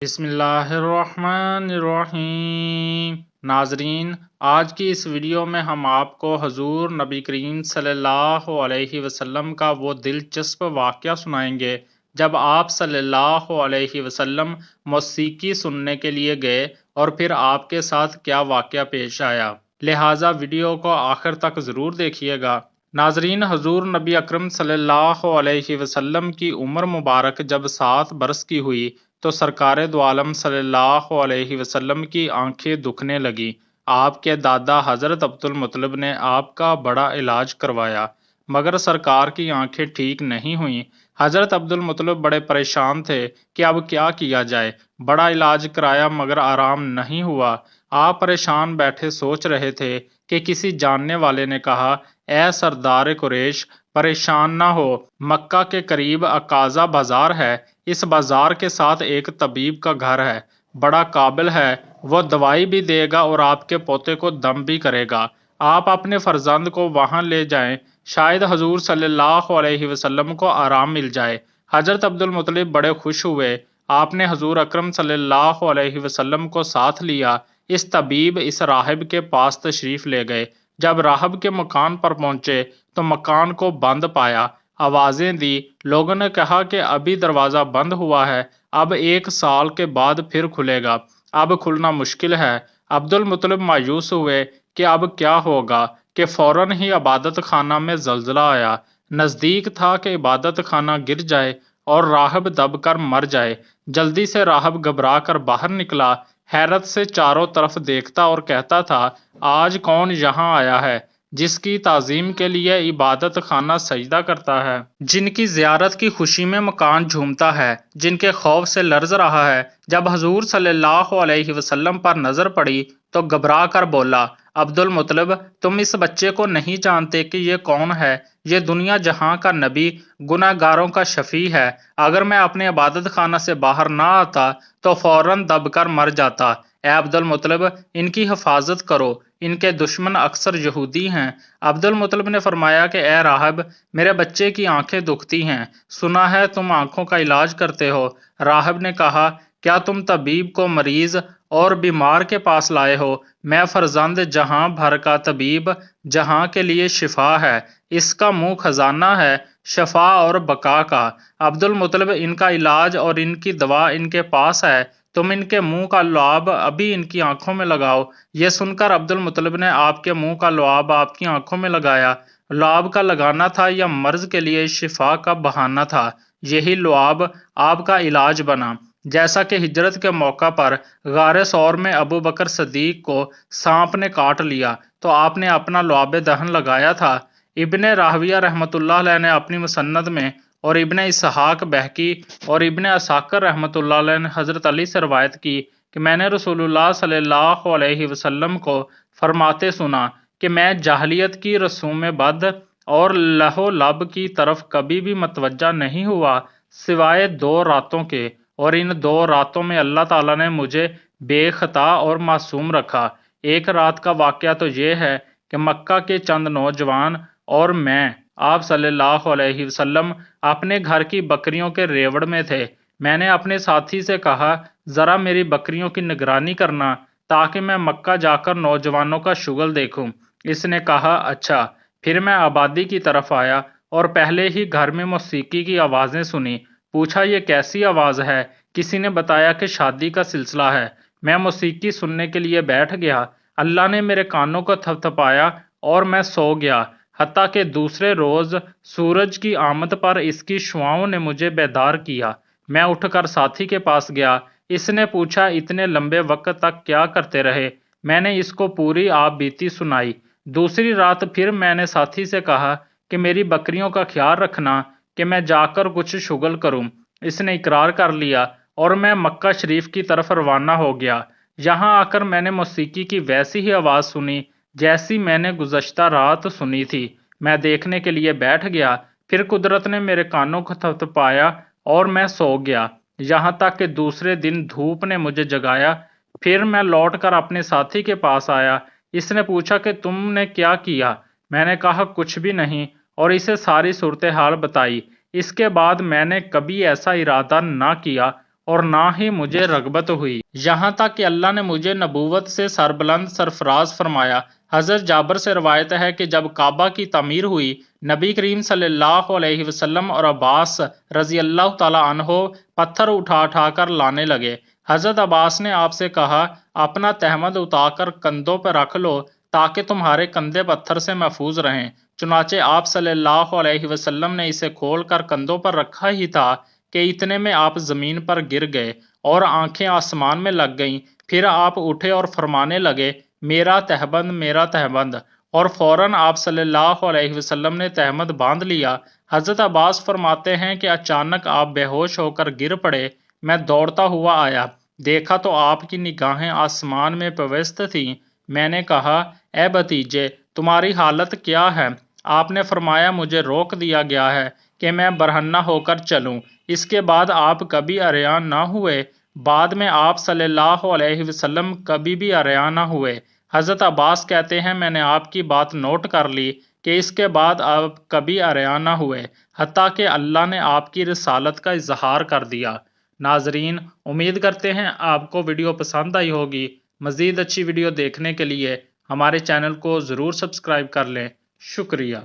بسم اللہ الرحمن الرحیم۔ ناظرین، آج کی اس ویڈیو میں ہم آپ کو حضور نبی کریم صلی اللہ علیہ وسلم کا وہ دلچسپ واقعہ سنائیں گے جب آپ صلی اللہ علیہ وسلم موسیقی سننے کے لیے گئے اور پھر آپ کے ساتھ کیا واقعہ پیش آیا، لہٰذا ویڈیو کو آخر تک ضرور دیکھیے گا۔ ناظرین، حضور نبی اکرم صلی اللہ علیہ وسلم کی عمر مبارک جب 7 برس کی ہوئی تو سرکار دو عالم صلی اللہ علیہ وسلم کی آنکھیں دکھنے لگی۔ آپ کے دادا حضرت عبد المطلب نے آپ کا بڑا علاج کروایا مگر سرکار کی آنکھیں ٹھیک نہیں ہوئیں۔ حضرت عبد المطلب بڑے پریشان تھے کہ اب کیا جائے۔ بڑا علاج کرایا مگر آرام نہیں ہوا۔ آپ پریشان بیٹھے سوچ رہے تھے کہ کسی جاننے والے نے کہا، اے سردار قریش، پریشان نہ ہو، مکہ کے قریب عکاظہ بازار ہے، اس بازار کے ساتھ ایک طبیب کا گھر ہے، بڑا قابل ہے، وہ دوائی بھی دے گا اور آپ کے پوتے کو دم بھی کرے گا۔ آپ اپنے فرزند کو وہاں لے جائیں، شاید حضور صلی اللہ علیہ وسلم کو آرام مل جائے۔ حضرت عبد المطلب بڑے خوش ہوئے۔ آپ نے حضور اکرم صلی اللہ علیہ وسلم کو ساتھ لیا۔ اس طبیب اس راہب کے پاس تشریف لے گئے۔ جب راہب کے مکان پر پہنچے تو مکان کو بند پایا۔ آوازیں دی، لوگوں نے کہا کہ ابھی دروازہ بند ہوا ہے، اب 1 سال کے بعد پھر کھلے گا، اب کھلنا مشکل ہے۔ عبد المطلب مایوس ہوئے کہ اب کیا ہوگا کہ فوراً ہی عبادت خانہ میں زلزلہ آیا۔ نزدیک تھا کہ عبادت خانہ گر جائے اور راہب دب کر مر جائے۔ جلدی سے راہب گھبرا کر باہر نکلا، حیرت سے چاروں طرف دیکھتا اور کہتا تھا، آج کون یہاں آیا ہے جس کی تعظیم کے لیے عبادت خانہ سجدہ کرتا ہے، جن کی زیارت کی خوشی میں مکان جھومتا ہے، جن کے خوف سے لرز رہا ہے۔ جب حضور صلی اللہ علیہ وسلم پر نظر پڑی تو گھبرا کر بولا، عبد المطلب، تم اس بچے کو نہیں جانتے کہ یہ کون ہے؟ یہ دنیا جہاں کا نبی، گناہ گاروں کا شفیع ہے۔ اگر میں اپنے عبادت خانہ سے باہر نہ آتا تو فوراً دب کر مر جاتا۔ اے عبد المطلب، ان کی حفاظت کرو، ان کے دشمن اکثر یہودی ہیں۔ عبد المطلب نے فرمایا کہ اے راہب، میرے بچے کی آنکھیں دکھتی ہیں، سنا ہے تم آنکھوں کا علاج کرتے ہو۔ راہب نے کہا، کیا تم طبیب کو مریض اور بیمار کے پاس لائے ہو؟ میں فرزند جہاں بھر کا طبیب، جہاں کے لیے شفا ہے، اس کا منہ خزانہ ہے شفا اور بقا کا۔ عبد المطلب، ان کا علاج اور ان کی دوا ان کے پاس ہے، تم ان کے منہ کا لعاب ابھی ان کی آنکھوں میں لگاؤ۔ یہ سن کر عبد المطلب نے آپ کے منہ کا لعاب آپ کی آنکھوں میں لگایا۔ لعاب کا لگانا تھا یا مرض کے لیے شفا کا بہانہ تھا؟ یہی لعاب آپ کا علاج بنا۔ جیسا کہ ہجرت کے موقع پر غار ثور میں ابو بکر صدیق کو سانپ نے کاٹ لیا تو آپ نے اپنا لعاب دہن لگایا تھا۔ ابن راہویہ رحمۃ اللہ علیہ نے اپنی مسند میں اور ابن اسحاق بہقی اور ابن عساکر رحمۃ اللہ علیہ نے حضرت علی سے روایت کی کہ میں نے رسول اللہ صلی اللہ علیہ وسلم کو فرماتے سنا کہ میں جاہلیت کی رسوم بد اور لہو لب کی طرف کبھی بھی متوجہ نہیں ہوا سوائے 2 راتوں کے، اور ان 2 راتوں میں اللہ تعالیٰ نے مجھے بے خطا اور معصوم رکھا۔ ایک رات کا واقعہ تو یہ ہے کہ مکہ کے چند نوجوان اور میں، آپ صلی اللہ علیہ وسلم اپنے گھر کی بکریوں کے ریوڑ میں تھے۔ میں نے اپنے ساتھی سے کہا، ذرا میری بکریوں کی نگرانی کرنا تاکہ میں مکہ جا کر نوجوانوں کا شغل دیکھوں۔ اس نے کہا، اچھا۔ پھر میں آبادی کی طرف آیا اور پہلے ہی گھر میں موسیقی کی آوازیں سنی۔ پوچھا، یہ کیسی آواز ہے؟ کسی نے بتایا کہ شادی کا سلسلہ ہے۔ میں موسیقی سننے کے لیے بیٹھ گیا۔ اللہ نے میرے کانوں کو تھپتھپایا اور میں سو گیا، حتیٰ کہ دوسرے روز سورج کی آمد پر اس کی شعاؤں نے مجھے بیدار کیا۔ میں اٹھ کر ساتھی کے پاس گیا۔ اس نے پوچھا، اتنے لمبے وقت تک کیا کرتے رہے؟ میں نے اس کو پوری آپ بیتی سنائی۔ دوسری رات پھر میں نے ساتھی سے کہا کہ میری بکریوں کا خیال رکھنا کہ میں جا کر کچھ شغل کروں۔ اس نے اقرار کر لیا اور میں مکہ شریف کی طرف روانہ ہو گیا۔ یہاں آ کر میں نے موسیقی کی ویسی ہی آواز سنی جیسی میں نے گزشتہ رات سنی تھی۔ میں دیکھنے کے لیے بیٹھ گیا، پھر قدرت نے میرے کانوں کو تھپتھپایا اور میں سو گیا، یہاں تک کہ دوسرے دن دھوپ نے مجھے جگایا۔ پھر میں لوٹ کر اپنے ساتھی کے پاس آیا۔ اس نے پوچھا کہ تم نے کیا کیا؟ میں نے کہا، کچھ بھی نہیں، اور اسے ساری صورتحال بتائی۔ اس کے بعد میں نے کبھی ایسا ارادہ نہ کیا اور نہ ہی مجھے رغبت ہوئی، یہاں تک کہ اللہ نے مجھے نبوت سے سربلند سرفراز فرمایا۔ حضرت جابر سے روایت ہے کہ جب کعبہ کی تعمیر ہوئی، نبی کریم صلی اللہ علیہ وسلم اور عباس رضی اللہ تعالی عنہ پتھر اٹھا اٹھا کر لانے لگے۔ حضرت عباس نے آپ سے کہا، اپنا تہمد اتار کر کندھوں پہ رکھ لو تاکہ تمہارے کندھے پتھر سے محفوظ رہیں۔ چنانچہ آپ صلی اللہ علیہ وسلم نے اسے کھول کر کندھوں پر رکھا ہی تھا کہ اتنے میں آپ زمین پر گر گئے اور آنکھیں آسمان میں لگ گئیں۔ پھر آپ اٹھے اور فرمانے لگے، میرا تہبند، میرا تہبند، اور فوراً آپ صلی اللہ علیہ وسلم نے تہمد باندھ لیا۔ حضرت عباس فرماتے ہیں کہ اچانک آپ بے ہوش ہو کر گر پڑے۔ میں دوڑتا ہوا آیا، دیکھا تو آپ کی نگاہیں آسمان میں پیوست تھیں۔ میں نے کہا، اے بھتیجے، تمہاری حالت کیا ہے؟ آپ نے فرمایا، مجھے روک دیا گیا ہے کہ میں برہنہ ہو کر چلوں۔ اس کے بعد آپ کبھی عریان نہ ہوئے۔ بعد میں آپ صلی اللہ علیہ وسلم کبھی بھی عریان نہ ہوئے۔ حضرت عباس کہتے ہیں، میں نے آپ کی بات نوٹ کر لی کہ اس کے بعد آپ کبھی عریان نہ ہوئے، حتیٰ کہ اللہ نے آپ کی رسالت کا اظہار کر دیا۔ ناظرین، امید کرتے ہیں آپ کو ویڈیو پسند آئی ہوگی۔ مزید اچھی ویڈیو دیکھنے کے لیے ہمارے چینل کو ضرور سبسکرائب کر لیں۔ شکریہ۔